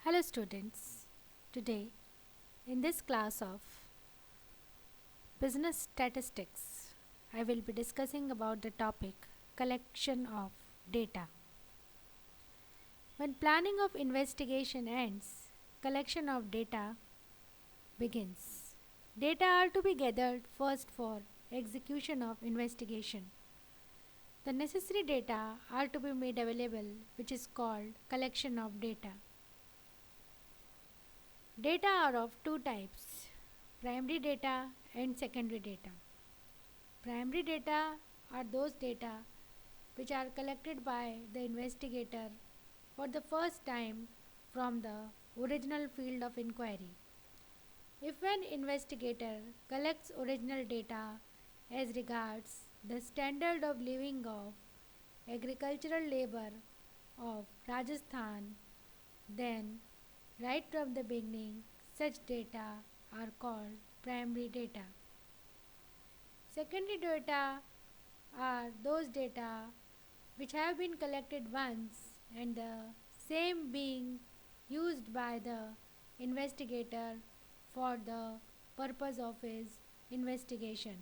Hello students. Today in this class of business statistics I will be discussing about the topic collection of data. When planning of investigation ends, collection of data begins. Data are to be gathered first for execution of investigation. The necessary data are to be made available, which is called collection of data. Data are of two types, primary data and secondary data. Primary data are those data which are collected by the investigator for the first time from the original field of inquiry. If an investigator collects original data as regards the standard of living of agricultural labor of Rajasthan, then right from the beginning, such data are called primary data. Secondary data are those data which have been collected once and the same being used by the investigator for the purpose of his investigation.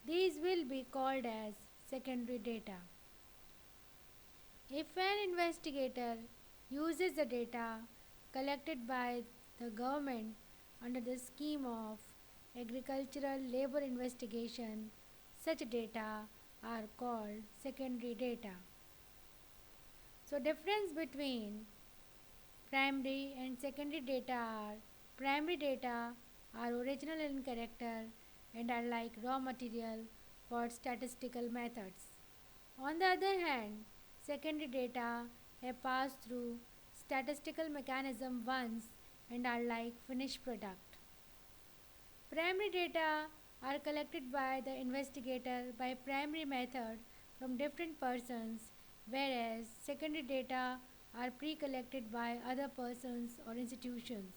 These will be called as secondary data. If an investigator uses the data collected by the government under the scheme of agricultural labor investigation, such data are called secondary data. So difference between primary and secondary data are primary data are original in character and are like raw material for statistical methods. On the other hand, secondary data have passed through statistical mechanism once and are like finished product. Primary data are collected by the investigator by primary method from different persons, whereas secondary data are pre-collected by other persons or institutions.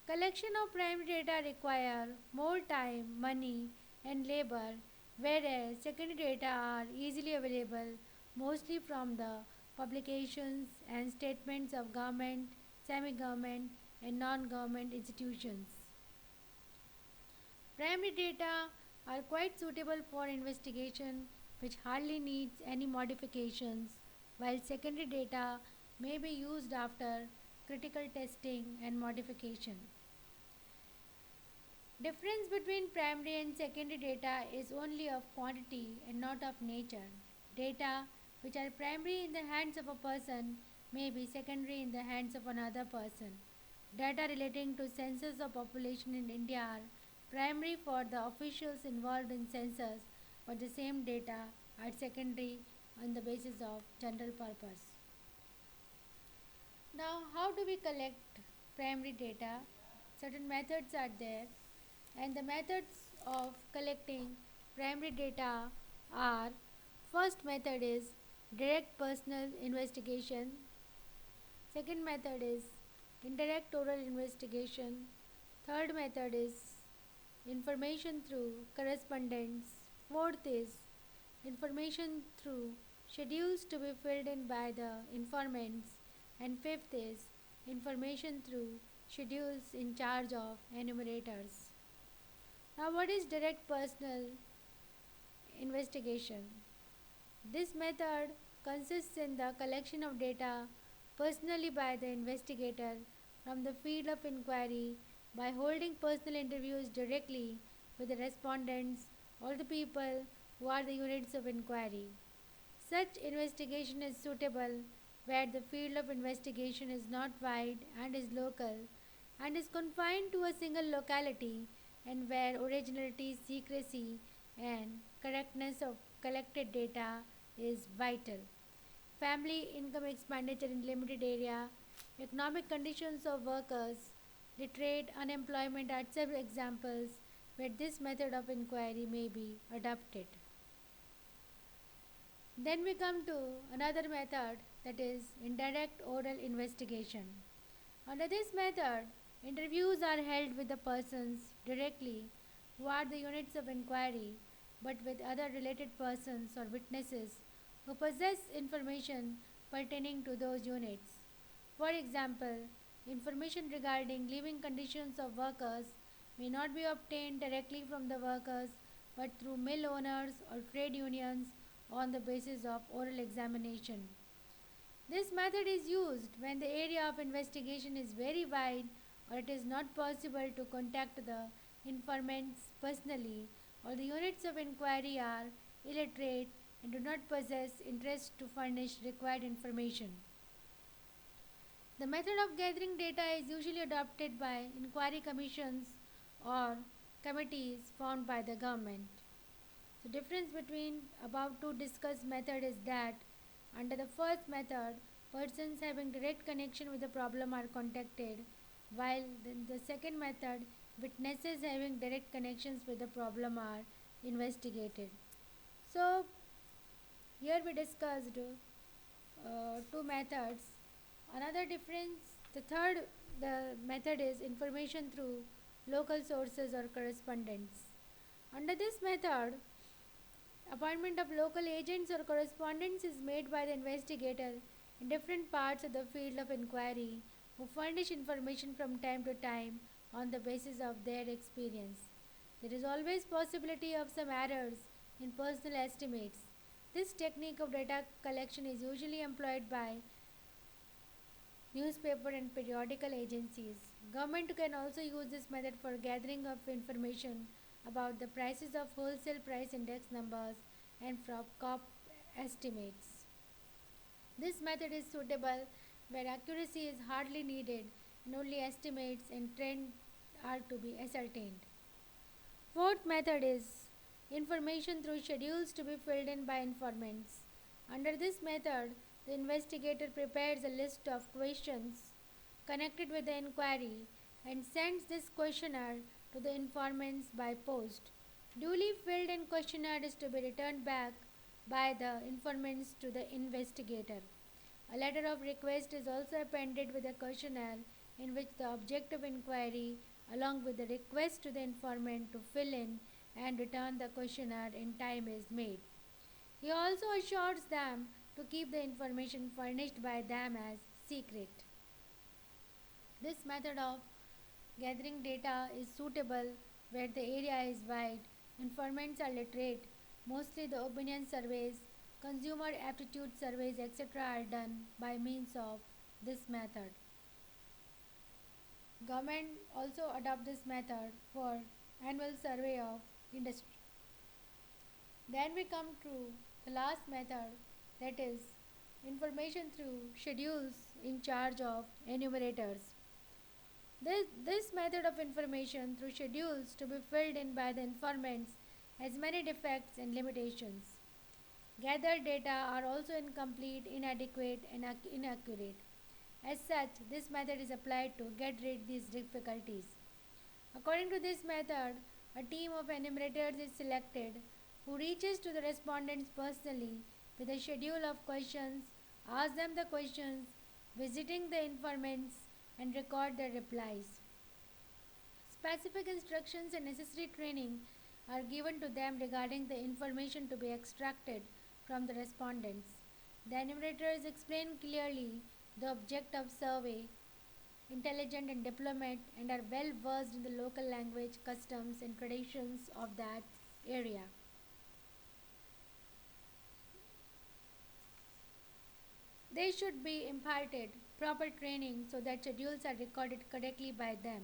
Collection of primary data require more time, money and labor, whereas secondary data are easily available mostly from the publications and statements of government, semi-government and non-government institutions. Primary data are quite suitable for investigation which hardly needs any modifications, while secondary data may be used after critical testing and modification. Difference between primary and secondary data is only of quantity and not of nature. Data which are primary in the hands of a person may be secondary in the hands of another person. Data relating to census of population in India are primary for the officials involved in census, but the same data are secondary on the basis of general purpose. Now, how do we collect primary data? Certain methods are there, and the methods of collecting primary data are: first method is direct personal investigation, second method is indirect oral investigation, third method is information through correspondence, fourth is information through schedules to be filled in by the informants, and fifth is information through schedules in charge of enumerators. Now, what is direct personal investigation? This method consists in the collection of data personally by the investigator from the field of inquiry by holding personal interviews directly with the respondents or the people who are the units of inquiry. Such investigation is suitable where the field of investigation is not wide and is local and is confined to a single locality, and where originality, secrecy and correctness of collected data is vital. Family income expenditure in limited area, economic conditions of workers, literate unemployment are several examples where this method of inquiry may be adopted. Then we come to another method, that is indirect oral investigation. Under this method, interviews are held with the persons directly who are the units of inquiry, but with other related persons or witnesses who possess information pertaining to those units. For example, information regarding living conditions of workers may not be obtained directly from the workers but through mill owners or trade unions on the basis of oral examination. This method is used when the area of investigation is very wide or it is not possible to contact the informants personally or the units of inquiry are illiterate and do not possess interest to furnish required information. The method of gathering data is usually adopted by inquiry commissions or committees formed by the government. The difference between above two discussed method is that under the first method, persons having direct connection with the problem are contacted, while in the second method, witnesses having direct connections with the problem are investigated. So, here we discussed two methods. Another difference, the method is information through local sources or correspondents. Under this method, appointment of local agents or correspondents is made by the investigator in different parts of the field of inquiry who furnish information from time to time on the basis of their experience. There is always possibility of some errors in personal estimates. This technique of data collection is usually employed by newspaper and periodical agencies. Government can also use this method for gathering of information about the prices of wholesale price index numbers and from COP estimates. This method is suitable where accuracy is hardly needed and only estimates and trends are to be ascertained. Fourth method is information through schedules to be filled in by informants. Under this method, the investigator prepares a list of questions connected with the inquiry and sends this questionnaire to the informants by post. Duly filled in questionnaire is to be returned back by the informants to the investigator. A letter of request is also appended with the questionnaire in which the object of inquiry along with the request to the informant to fill in and return the questionnaire in time is made. He also assures them to keep the information furnished by them as secret. This method of gathering data is suitable where the area is wide, informants are literate, mostly the opinion surveys, consumer aptitude surveys, etc. are done by means of this method. Government also adopt this method for annual survey of industry. Then we come to the last method, that is information through schedules in charge of enumerators. This method of information through schedules to be filled in by the informants has many defects and limitations. Gathered data are also incomplete, inadequate, and inaccurate. As such, this method is applied to get rid of these difficulties. According to this method, a team of enumerators is selected who reaches to the respondents personally with a schedule of questions, ask them the questions, visiting the informants, and record their replies. Specific instructions and necessary training are given to them regarding the information to be extracted from the respondents. The enumerators explain clearly the object of survey, intelligent and diplomat, and are well versed in the local language, customs, and traditions of that area. They should be imparted proper training so that schedules are recorded correctly by them.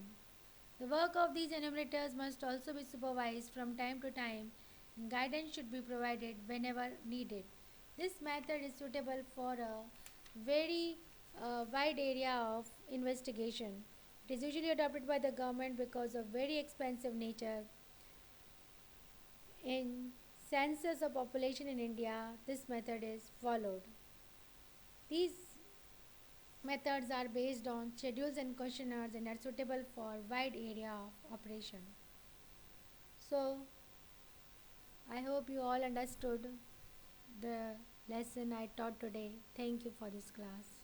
The work of these enumerators must also be supervised from time to time and guidance should be provided whenever needed. This method is suitable for a very wide area of investigation. It is usually adopted by the government because of very expensive nature. In census of population in India, this method is followed. These methods are based on schedules and questionnaires and are suitable for wide area of operation. So, I hope you all understood the lesson I taught today. Thank you for this class.